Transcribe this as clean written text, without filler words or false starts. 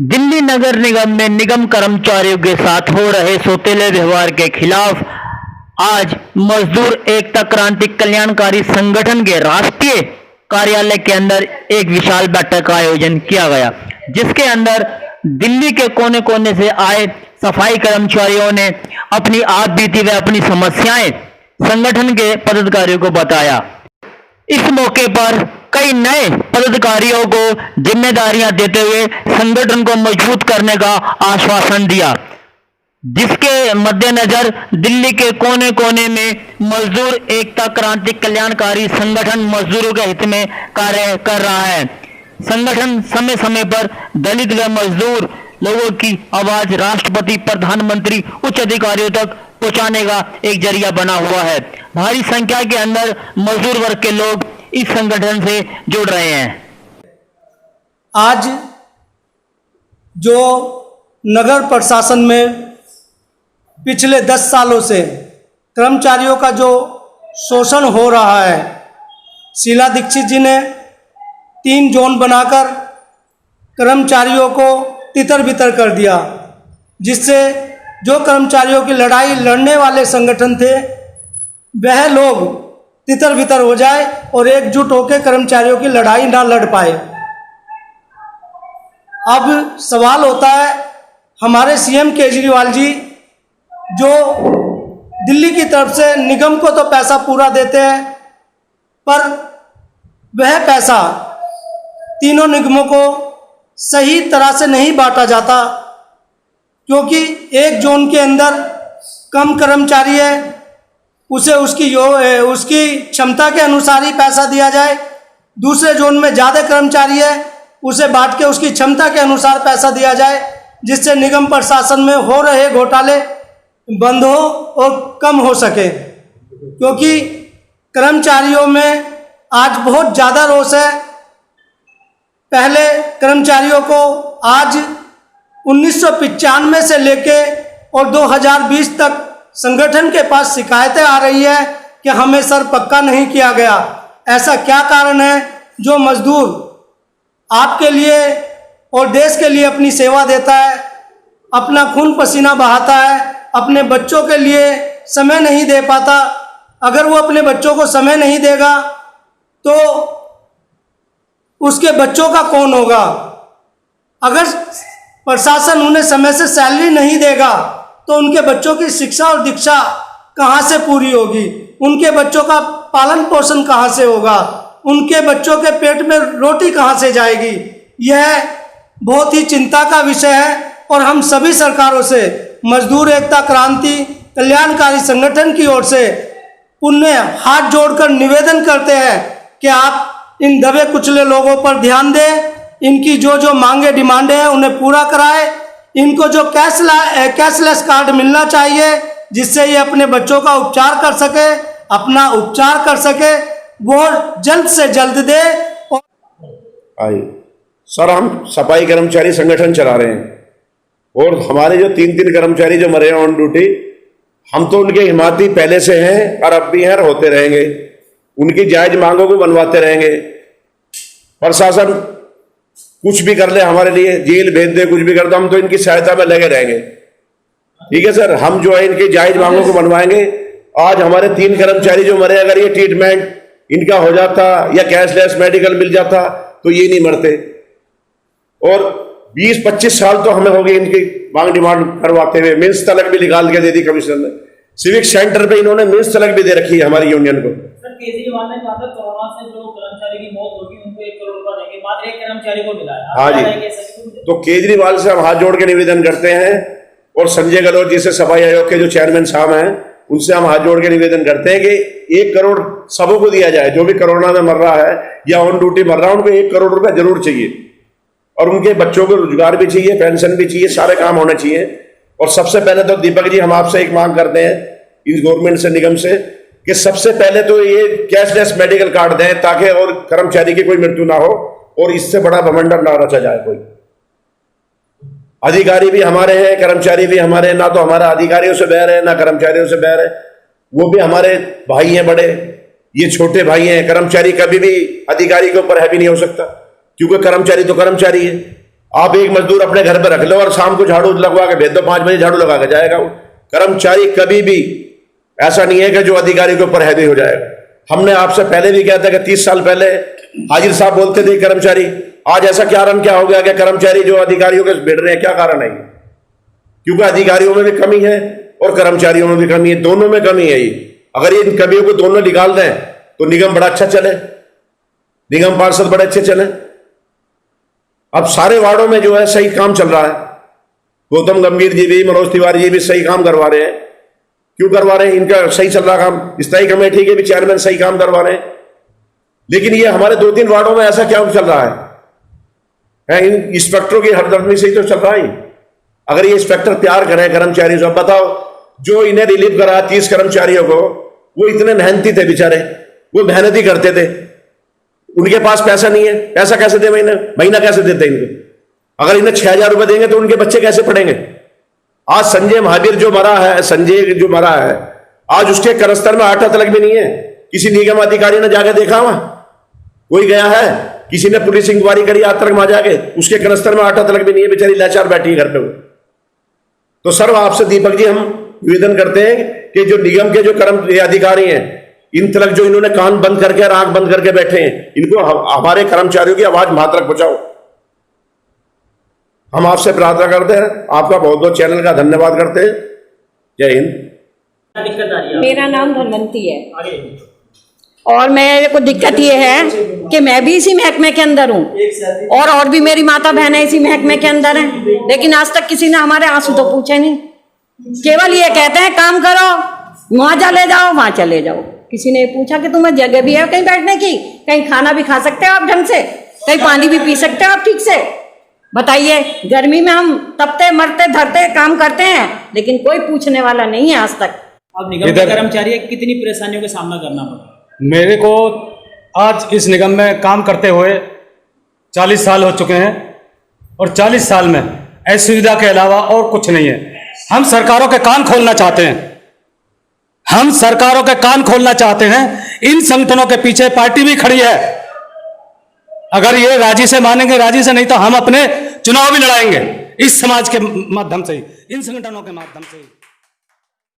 दिल्ली नगर निगम में निगम कर्मचारियों के साथ हो रहे सौतेले व्यवहार के खिलाफ आज मजदूर एकता क्रांति कल्याणकारी संगठन के राष्ट्रीय कार्यालय के अंदर एक विशाल बैठक का आयोजन किया गया, जिसके अंदर दिल्ली के कोने कोने से आए सफाई कर्मचारियों ने अपनी आप बीती व अपनी समस्याएं संगठन के पदाधिकारियों को बताया। इस मौके पर कई नए पदाधिकारियों को जिम्मेदारियां देते हुए संगठन को मजबूत करने का आश्वासन दिया, जिसके मद्देनजर दिल्ली के कोने कोने में मजदूर एकता क्रांति कल्याणकारी संगठन मजदूरों के हित में कार्य कर रहा है। संगठन समय समय पर दलित व मजदूर लोगों की आवाज राष्ट्रपति, प्रधानमंत्री, उच्च अधिकारियों तक पहुंचाने का एक जरिया बना हुआ है। भारी संख्या के अंदर मजदूर वर्ग के लोग इस संगठन से जुड़ रहे हैं। आज जो नगर प्रशासन में पिछले 10 सालों से कर्मचारियों का जो शोषण हो रहा है, शीला दीक्षित जी ने 3 जोन बनाकर कर्मचारियों को तितर बितर कर दिया, जिससे जो कर्मचारियों की लड़ाई लड़ने वाले संगठन थे वह लोग तितर बितर हो जाए और एकजुट होकर कर्मचारियों की लड़ाई ना लड़ पाए। अब सवाल होता है, हमारे सीएम केजरीवाल जी जो दिल्ली की तरफ से निगम को तो पैसा पूरा देते हैं, पर वह पैसा तीनों निगमों को सही तरह से नहीं बांटा जाता, क्योंकि एक जोन के अंदर कम कर्मचारी है, उसे उसकी क्षमता के अनुसार ही पैसा दिया जाए। दूसरे जोन में ज़्यादा कर्मचारी है, उसे बांट के उसकी क्षमता के अनुसार पैसा दिया जाए, जिससे निगम प्रशासन में हो रहे घोटाले बंद हो और कम हो सके। क्योंकि कर्मचारियों में आज बहुत ज़्यादा रोष है। पहले कर्मचारियों को आज 1995 से लेके और 2020 तक संगठन के पास शिकायतें आ रही है कि हमें सर पक्का नहीं किया गया। ऐसा क्या कारण है जो मजदूर आपके लिए और देश के लिए अपनी सेवा देता है, अपना खून पसीना बहाता है, अपने बच्चों के लिए समय नहीं दे पाता। अगर वो अपने बच्चों को समय नहीं देगा तो उसके बच्चों का कौन होगा? अगर प्रशासन उन्हें समय से सैलरी नहीं देगा तो उनके बच्चों की शिक्षा और दीक्षा कहाँ से पूरी होगी? उनके बच्चों का पालन पोषण कहाँ से होगा? उनके बच्चों के पेट में रोटी कहाँ से जाएगी? यह बहुत ही चिंता का विषय है और हम सभी सरकारों से मजदूर एकता क्रांति कल्याणकारी संगठन की ओर से उन्हें हाथ जोड़कर निवेदन करते हैं कि आप इन दबे कुचले लोगों पर ध्यान दें, इनकी जो मांगे डिमांडें हैं उन्हें पूरा कराएं। इनको जो कैशलेस कार्ड मिलना चाहिए, जिससे ये अपने बच्चों का उपचार कर सके, अपना उपचार कर सके, वो जल्द से जल्द दे। आइए सर, हम सफाई कर्मचारी संगठन चला रहे हैं और हमारे जो 3 कर्मचारी जो मरे हैं ऑन ड्यूटी, हम तो उनके हिमायती पहले से हैं और अब भी हैं और होते रहेंगे। उनकी जायज मांगों को बनवाते रहेंगे। प्रशासन कुछ भी कर ले हमारे लिए, जेल भेज दे, कुछ भी कर दे, हम तो इनकी सहायता में लगे रहेंगे। ठीक है सर, हम जो है इनकी जायज मांगों को बनवाएंगे। आज हमारे 3 कर्मचारी जो मरे, अगर ये ट्रीटमेंट इनका हो जाता या कैशलेस मेडिकल मिल जाता तो ये नहीं मरते। और 20-25 साल तो हमें हो गए इनकी मांग डिमांड करवाते हुए। मिन्स तलक भी निकाल के दे दी कमिश्नर ने। सिविक सेंटर पे इन्होंने मिन्स तलक भी दे रखी है हमारी यूनियन को। सर, केजरीवाल ने कहा था कोरोना से जो कर्मचारी की मौत होगी उनको 1 करोड़ रुपया देंगे, मात्र 1 कर्मचारी को मिला है। हाँ जी, तो केजरीवाल से हम हाथ जोड़ के निवेदन करते हैं और संजय गहलोत जी से, सफाई आयोग के जो चेयरमैन साहब हैं, उनसे हम हाथ जोड़ के निवेदन करते हैं कि 1 करोड़ सबों को दिया जाए। जो भी कोरोना में मर रहा है या ऑन ड्यूटी मर रहा है, उनको 1 करोड़ रुपया जरूर चाहिए और उनके बच्चों को रोजगार भी चाहिए, पेंशन भी चाहिए, सारे काम होने चाहिए। और सबसे पहले तो दीपक जी, हम आपसे एक मांग करते हैं इस गवर्नमेंट से, निगम से, कि सबसे पहले तो ये कैशलेस मेडिकल कार्ड दें ताकि और कर्मचारी की कोई मृत्यु ना हो और इससे बड़ा भमंडर ना रचा जाए। कोई अधिकारी भी हमारे हैं, कर्मचारी भी हमारे हैं, ना तो हमारा अधिकारियों से बैर है ना कर्मचारियों से बैर है। वो भी हमारे भाई हैं बड़े, ये छोटे भाई हैं। कर्मचारी कभी भी अधिकारी के ऊपर हैवी नहीं हो सकता, क्योंकि कर्मचारी तो कर्मचारी है। आप एक मजदूर अपने घर पे रख लो और शाम को झाड़ू लगवा के भेज दो, 5 बजे झाड़ू लगा के जाएगा वो। कर्मचारी कभी भी ऐसा नहीं है कि जो अधिकारी के ऊपर हैवी हो जाएगा। हमने आपसे पहले भी कहा था कि 30 साल पहले हाजिर साहब बोलते थे कर्मचारी, आज ऐसा क्या हो गया कि कर्मचारी जो अधिकारियों के भिड़ रहे हैं, क्या कारण है? क्योंकि अधिकारियों में भी कमी है और कर्मचारियों में भी कमी है, दोनों में कमी है। ये अगर ये इन कमियों को दोनों निकाल दें तो निगम बड़ा अच्छा चले, निगम पार्षद बड़े अच्छे चले। अब सारे वार्डों में जो है सही काम चल रहा है। गौतम गंभीर जी भी, मनोज तिवारी जी भी सही काम करवा रहे हैं। क्यों करवा रहे हैं? इनका सही चल रहा काम। स्थायी कमेटी के भी चेयरमैन सही काम करवा रहे हैं। लेकिन ये हमारे 2-3 वार्डों में ऐसा क्या चल रहा है? इन इंस्पेक्टरों की हरदर्दी से ही तो चल रहा है। अगर ये इंस्पेक्टर तैयार करें कर्मचारियों से, बताओ जो इन्हें रिलीव करा 30 कर्मचारियों को, वो इतने मेहनती थे बेचारे, वो मेहनत ही करते थे। उनके पास पैसा नहीं है, पैसा कैसे दे? महीना कैसे देते इनको? अगर इन्हें 6,000 रुपए देंगे तो उनके बच्चे कैसे पढ़ेंगे? आज संजय महावीर जो मरा है, आज उसके कनस्तर में आटा तलक भी नहीं है। किसी निगम अधिकारी ने जाके देखा वहां? कोई गया है? किसी ने पुलिस इंक्वायरी करी आज तक वहां जाके? उसके कनस्तर में आटा तलक भी नहीं है, बेचारी लाचार बैठी है घर पे। तो सर आपसे दीपक जी हम निवेदन करते हैं कि जो निगम के जो अधिकारी हैं, इन तलक जो इन्होंने कान बंद करके और आंख बंद करके बैठे हैं, इनको हमारे कर्मचारियों की आवाज वहां तक पहुंचाओ। हम आपसे प्रार्थना करते हैं। आपका बहुत बहुत चैनल का धन्यवाद करते हैं। जय हिंद। क्या दिक्कत आ रही है? मेरा नाम धनवंती है आगे और मेरे को दिक्कत ये है कि मैं भी इसी महकमे के अंदर हूँ और भी मेरी माता बहन इसी महकमे के अंदर हैं, लेकिन आज तक किसी ने हमारे आंसू तो पूछे नहीं। केवल ये कहते हैं काम करो, वहां चले जाओ, वहां चले जाओ। किसी ने पूछा कि तुम्हें जगह भी है कहीं बैठने की? कहीं खाना भी खा सकते हो आप ढंग से? कहीं पानी भी पी सकते हो आप ठीक से? बताइए, गर्मी में हम तपते मरते धरते काम करते हैं, लेकिन कोई पूछने वाला नहीं है आज तक। अब निगम के कर्मचारी कितनी परेशानियों का सामना करना पड़ा? मेरे को आज इस निगम में काम करते हुए 40 साल हो चुके हैं और 40 साल में ऐसी सुविधा के अलावा और कुछ नहीं है। हम सरकारों के कान खोलना चाहते हैं, हम सरकारों के कान खोलना चाहते हैं। इन संगठनों के पीछे पार्टी भी खड़ी है। अगर ये राजी से मानेंगे, राजी से नहीं तो हम अपने चुनाव भी लड़ाएंगे इस समाज के माध्यम से ही, इन संगठनों के माध्यम से ही।